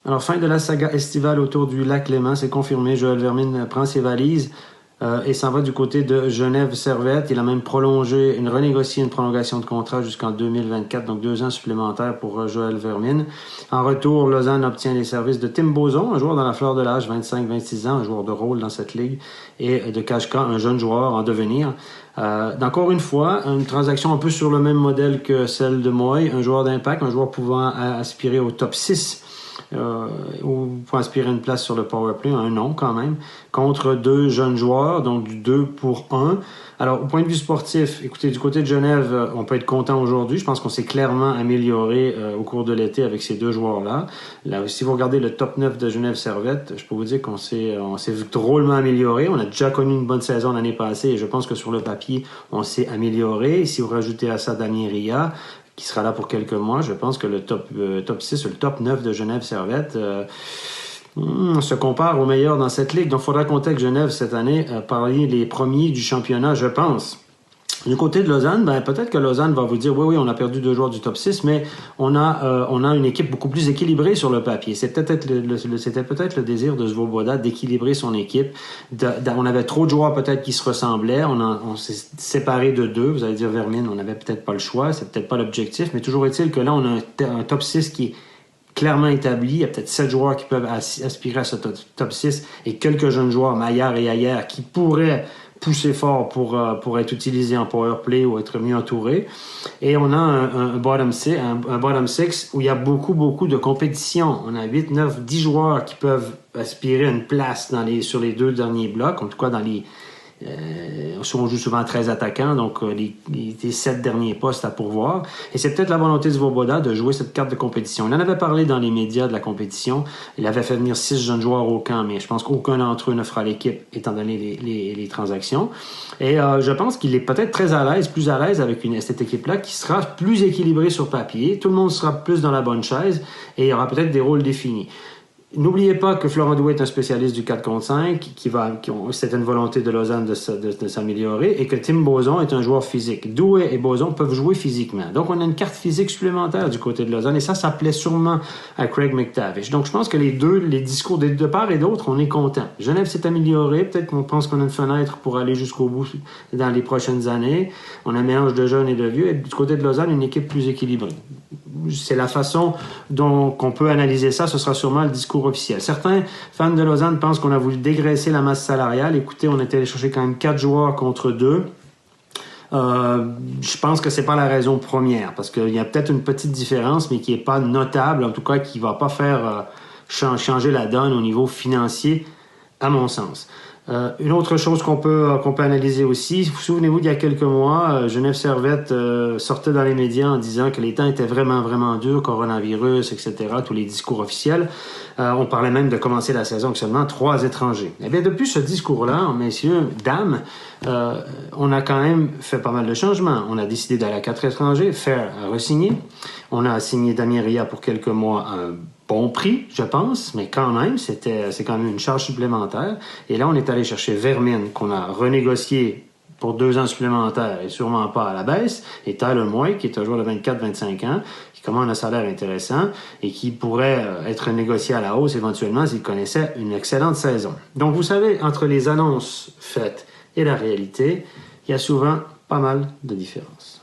Alors, fin de la saga estivale autour du lac Léman, c'est confirmé. Joël Vermine prend ses valises et s'en va du côté de Genève Servette. Il a même renégocié une prolongation de contrat jusqu'en 2024, donc 2 ans supplémentaires pour Joël Vermine. En retour, Lausanne obtient les services de Tim Bozon, un joueur dans la fleur de l'âge, 25-26 ans, un joueur de rôle dans cette ligue, et de Kachka, un jeune joueur en devenir. Encore une fois, une transaction un peu sur le même modèle que celle de Moy, un joueur d'impact, un joueur pouvant aspirer au top 6 ou pour aspirer une place sur le powerplay, un nom quand même, contre 2 jeunes joueurs, donc du 2 pour 1. Alors, au point de vue sportif, écoutez, du côté de Genève, on peut être content aujourd'hui. Je pense qu'on s'est clairement amélioré au cours de l'été avec ces 2 joueurs-là. Là, si vous regardez le top 9 de Genève Servette, je peux vous dire qu'on s'est drôlement amélioré. On a déjà connu une bonne saison l'année passée et je pense que sur le papier, on s'est amélioré. Et si vous rajoutez à ça Damien Ria, qui sera là pour quelques mois, je pense que le top 6 ou le top 9 de Genève Servette se compare aux meilleurs dans cette ligue. Donc, il faudra compter que Genève, cette année, parmi les premiers du championnat, je pense. Du côté de Lausanne, peut-être que Lausanne va vous dire oui, on a perdu 2 joueurs du top 6, mais on a une équipe beaucoup plus équilibrée sur le papier. C'était peut-être le désir de Svoboda d'équilibrer son équipe. On avait trop de joueurs peut-être qui se ressemblaient. On s'est séparé de 2. Vous allez dire Vermine, on n'avait peut-être pas le choix, c'est peut-être pas l'objectif, mais toujours est-il que là, on a un top 6 qui est clairement établi. Il y a peut-être 7 joueurs qui peuvent aspirer à ce top 6 et quelques jeunes joueurs, Maillard et Ayer, qui pourraient pousser fort pour être utilisés en power play ou être mieux entourés. Et on a un bottom 6 où il y a beaucoup de compétition. On a 8, 9, 10 joueurs qui peuvent aspirer à une place sur les 2 derniers blocs, en tout cas dans les on joue souvent 13 attaquants, donc les 7 derniers postes à pourvoir. Et c'est peut-être la volonté de Svoboda de jouer cette carte de compétition. Il en avait parlé dans les médias de la compétition. Il avait fait venir 6 jeunes joueurs au camp, mais je pense qu'aucun d'entre eux ne fera l'équipe, étant donné les transactions. Et je pense qu'il est peut-être plus à l'aise avec cette équipe-là, qui sera plus équilibrée sur papier. Tout le monde sera plus dans la bonne chaise et il y aura peut-être des rôles définis. N'oubliez pas que Florent Douay est un spécialiste du 4 contre 5, c'est une volonté de Lausanne de s'améliorer, et que Tim Bozon est un joueur physique. Douay et Bozon peuvent jouer physiquement. Donc, on a une carte physique supplémentaire du côté de Lausanne, et ça plaît sûrement à Craig McTavish. Donc, je pense que les discours de part et d'autre, on est content. Genève s'est amélioré. Peut-être qu'on pense qu'on a une fenêtre pour aller jusqu'au bout dans les prochaines années. On a un mélange de jeunes et de vieux, et du côté de Lausanne, une équipe plus équilibrée. C'est la façon dont on peut analyser ça. Ce sera sûrement le discours officiel. Certains fans de Lausanne pensent qu'on a voulu dégraisser la masse salariale. Écoutez, on était allé chercher quand même 4 joueurs contre 2. Je pense que c'est pas la raison première, parce qu'il y a peut-être une petite différence, mais qui est pas notable, en tout cas qui va pas faire changer la donne au niveau financier, à mon sens. Une autre chose qu'on peut analyser aussi, souvenez-vous, il y a quelques mois, Genève Servette sortait dans les médias en disant que les temps étaient vraiment durs, coronavirus, etc., tous les discours officiels. On parlait même de commencer la saison avec seulement 3 étrangers. Eh bien, depuis ce discours-là, messieurs, dames, on a quand même fait pas mal de changements. On a décidé d'aller à 4 étrangers, faire re-signer. On a signé Damien Ria pour quelques mois un bon prix, je pense, mais quand même, c'est quand même une charge supplémentaire. Et là, on est allé chercher Vermine, qu'on a renégocié pour 2 ans supplémentaires et sûrement pas à la baisse, et Tyler Moy, qui est un joueur de 24-25 ans, qui commande un salaire intéressant et qui pourrait être négocié à la hausse éventuellement s'il connaissait une excellente saison. Donc, vous savez, entre les annonces faites et la réalité, il y a souvent pas mal de différences.